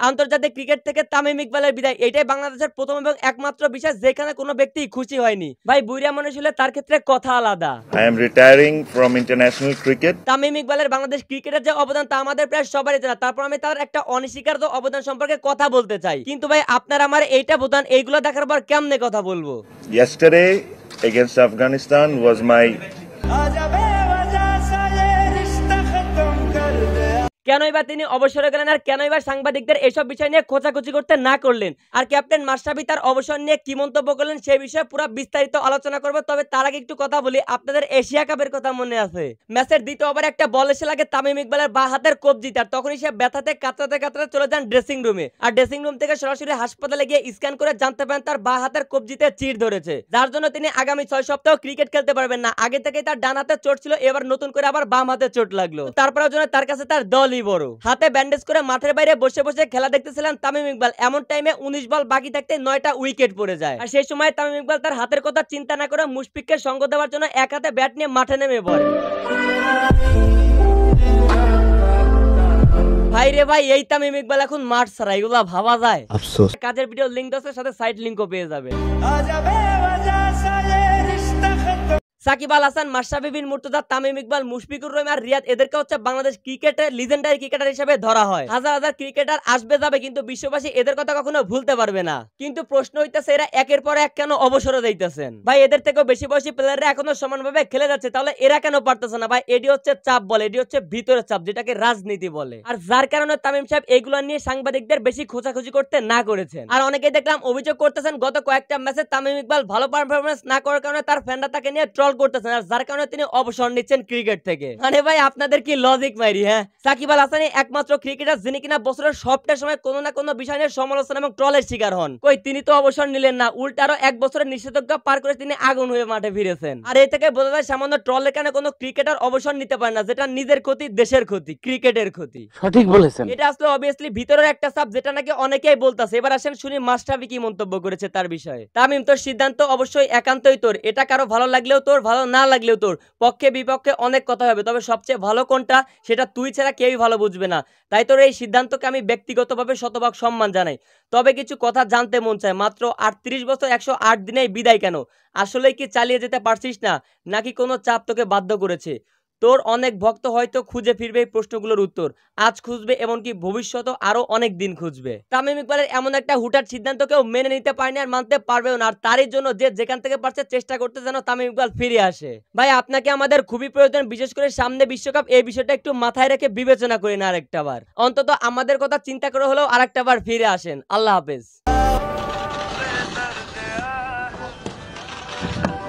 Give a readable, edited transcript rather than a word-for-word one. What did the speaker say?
আন্তর্জাতিক ক্রিকেট থেকে তামিম ইকবালের বিদায়, এটাই বাংলাদেশের প্রথম এবং একমাত্র বিষয় যেখানে কোনো ব্যক্তি খুশি হয়নি। ভাই বুইরা মানুষ হলে তার ক্ষেত্রে কথা আলাদা। I am retiring from international cricket. Tamim ইকবালের বাংলাদেশ ক্রিকেটের যে অবদান তা আমাদের প্রায় সবারই জানা। তারপর আমি তার একটা অনস্বীকার্য অবদান সম্পর্কে কথা বলতে চাই। কিন্তু ভাই আপনার আমার এইটা বোতান এইগুলো দেখার পর কেমনে কথা বলবো? Yesterday against Afghanistan was my কেনই বা তিনি অবসরে গেলেন আর কেনই বা সাংবাদিকদের এসব বিষয় নিয়ে খোঁচাখুচি করতে না করলেন, আর ক্যাপ্টেন মাশরাফি তার অবসর নিয়ে কি মন্তব্য করলেন সেই বিষয়ে পুরো বিস্তারিত আলোচনা করব। তবে তার আগে একটু কথা বলি, আপনাদের এশিয়া কাপের কথা মনে আছে? ম্যাচের দ্বিতীয় ওভারে একটা বল এসে লাগে তামিম ইকবালের বাঁ হাতের কবজিতে, আর তখনই সে ব্যথাতে কাতরাতে কাতরাতে চলে যান ড্রেসিং রুমে, আর ড্রেসিং রুম থেকে সরাসরি হাসপাতালে গিয়ে স্ক্যান করে জানতে পারেন তার বাঁ হাতের কবজিতে চিড় ধরেছে, যার জন্য তিনি আগামী 6 সপ্তাহ ক্রিকেট খেলতে পারবেন না। আগে থেকেই তার ডান হাতে চোট ছিল, এবার নতুন করে আবার বাম হাতে চোট লাগলো। তারপরেও জন্য তার কাছে তার দলই বড়। হাতে ব্যান্ডেজ করে মাঠের বাইরে বসে বসে খেলা দেখতেছিলেন তামিম ইকবাল। এমন টাইমে 19 বল বাকি থাকতে 9টা উইকেট পড়ে যায়, আর সেই সময় তামিম ইকবাল তার হাতের কথা চিন্তা না করে মুশফিককে সঙ্গ দেওয়ার জন্য এক হাতে ব্যাট নিয়ে মাঠে নেমে পড়ে। ভাই রে ভাই, এই তামিম ইকবাল এখন মাঠ ছাড়া, এগুলা ভাবা যায়? আফসোস। কাজের ভিডিও লিংক আছে, সাথে সাইড লিংকও পেয়ে যাবে। সাকিব আল হাসান, মাশরাফি বিন মুর্তজা, তামিম ইকবাল, মুশফিকুর রহিম আর রিয়াদ, এদেরকে হচ্ছে বাংলাদেশ ক্রিকেটের লিজেন্ডারি ক্রিকেটার হিসেবে ধরা হয়। হাজার হাজার ক্রিকেটার আসবে যাবে, কিন্তু বিশ্ববাসী এদের কথা কখনো ভুলতে পারবে না। কিন্তু প্রশ্ন হইতেছে এরা একের পর এক কেন অবসরে যাইতেছেন? ভাই এদের থেকেও বেশি বয়সী প্লেয়াররা এখনো সমানভাবে খেলে যাচ্ছে, তাহলে এরা কেন পারতেছে না? ভাই এটি হচ্ছে চাপ বলে, এটি হচ্ছে ভিতরের চাপ, যেটাকে রাজনীতি বলে। আর যার কারণে তামিম সাহেব এইগুলো নিয়ে সাংবাদিকদের বেশি খোঁচাখুচি করতে না করেছেন। আর অনেকেই দেখলাম অভিযোগ করতেছেন গত কয়েকটা ম্যাচে তামিম ইকবাল ভালো পারফরমেন্স না করার কারণে তার ফ্যানরা তাকে নিয়ে ট্রল করতেছেন, আর যার কারণে তিনি অবসর নিচ্ছেন ক্রিকেট থেকে। মানে ভাই আপনাদের কি লজিক মাইরি? হ্যাঁ, সাকিব আল হাসান একমাত্র ক্রিকেটার যিনি কিনা বছরের সবটা সময় কোনো না কোনো বিষয় নিয়ে সমালোচনা এবং ট্রলের শিকার হন। কই তিনি তো অবসর নিলেন না, উল্টা আরো 1 বছরের নিষেধাজ্ঞা পার করে তিনি আগুন হয়ে মাঠে ফিরেছেন। আর এই থেকে বোঝা যায় সামান্য ট্রলের কারণে কোনো ক্রিকেটার অবসর নিতে পারে না, যেটা নিজের ক্ষতি, দেশের ক্ষতি, ক্রিকেটের ক্ষতি। সঠিক বলেছেন। এটা আসলে অবভিয়াসলি ভিতরের একটা চাপ, যেটা নাকি অনেকেই বলতাছে। এবার আসেন শুনি মাশরাফি কি মন্তব্য করেছে তার বিষয়ে। তামিম, তোর সিদ্ধান্ত অবশ্যই একান্তই তোর, এটা কারো ভালো লাগলেও তোর, ভালো না লাগলেও তোর। পক্ষে বিপক্ষে অনেক কথা হবে, তবে সবচেয়ে ভালো কোনটা সেটা তুই ছাড়া কেউই ভালো বুঝবে না। তাই তোর এই সিদ্ধান্তকে আমি ব্যক্তিগতভাবে শতভাগ সম্মান জানাই। তবে কিছু কথা জানতে মন চায়, মাত্র 38 বছর 108 দিনেই বিদায় কেন? আসলেই কি চালিয়ে যেতে পারছিস না, নাকি কোনো চাপ তোকে বাধ্য করেছে? তোর অনেক ভক্ত হয়তো খুঁজে ফিরবে এই প্রশ্নগুলোর উত্তর, আজ খুঁজবে, এমনকি ভবিষ্যতে আরো অনেক দিন খুঁজবে। তামিম ইকবালের এমন একটা হুটার সিদ্ধান্ত কেউ মেনে নিতে পারেনি আর মানতে পারবেও না, আর তারই জন্য যে যেখান থেকে পারছে চেষ্টা করতে যেন তামিম ইকবাল ফিরে আসে। ভাই আপনাকে আমাদের খুবই প্রয়োজন, বিশেষ করে সামনে বিশ্বকাপ, এই বিষয়টা একটু মাথায় রেখে বিবেচনা করেন আরেকটা বার, অন্তত আমাদের কথা চিন্তা করে হলেও আরেকটা বার ফিরে আসেন। আল্লাহ হাফেজ।